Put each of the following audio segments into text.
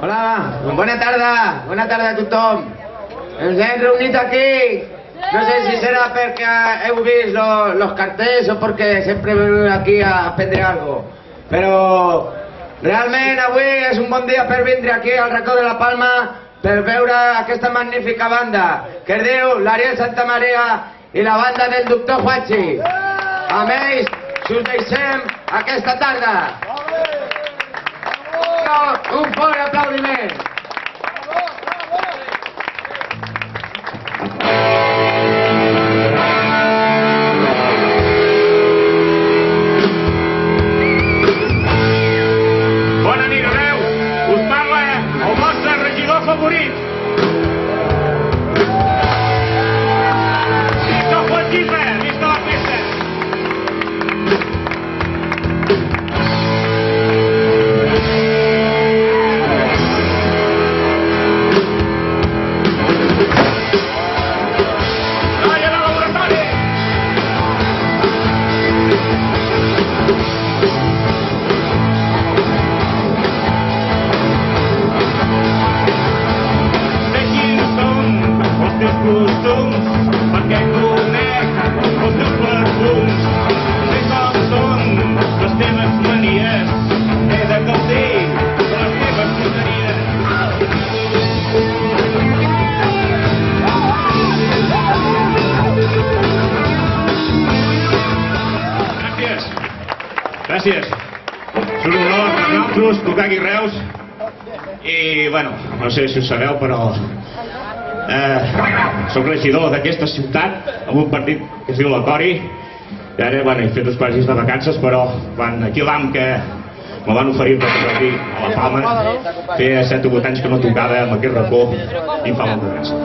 Hola, bona tarda a tothom. Ens hem reunit aquí, no sé si serà perquè heu vist los cartells o perquè sempre venim aquí a aprendre algo, però realment avui és un bon dia per vindre aquí al racó de la Palma per veure aquesta magnífica banda que es diu l'Ariel Santamaria i la banda del doctor Juanchi. Amb ells us deixem aquesta tarda. Un fort aplaudiment. Bona nit, adeu. Us parla el vostre regidor favorit. Visca el Juanchista, visca la festa. Perquè conec els teus perfums, sé com són les teves manies, he de gaudir de les teves tonteries. Gràcies. És un honor per nosaltres tocar aquí a Reus i, bueno, no sé si ho sabeu, però soc regidor d'aquesta ciutat amb un partit que es diu la Cori i ara, bueno, he fet uns quants dies de vacances, però aquí l'AM que me van oferir per posar aquí a la Palma feia 7 o 8 anys que no tocava amb aquest racó i em fa molta gràcia.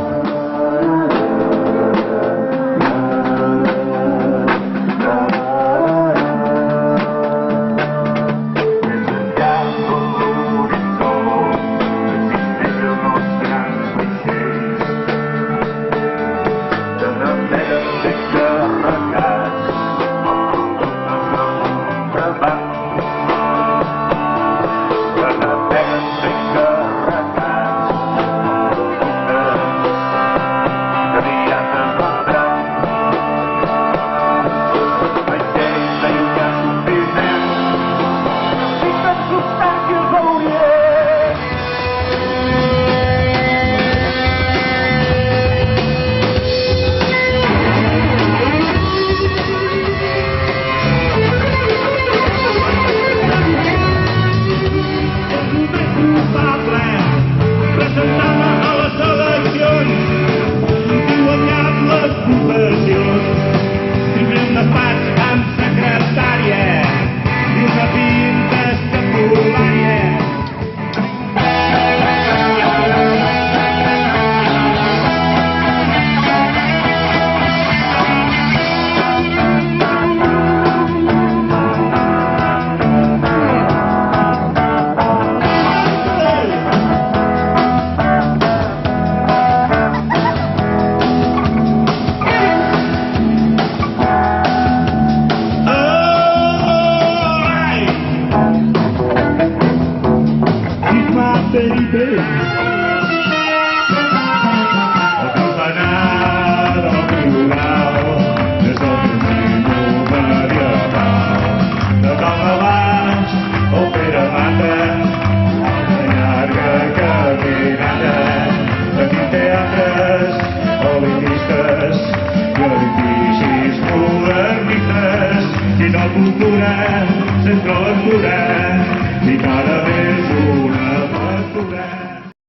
Cultura, centro lectura, y cada vez una factura.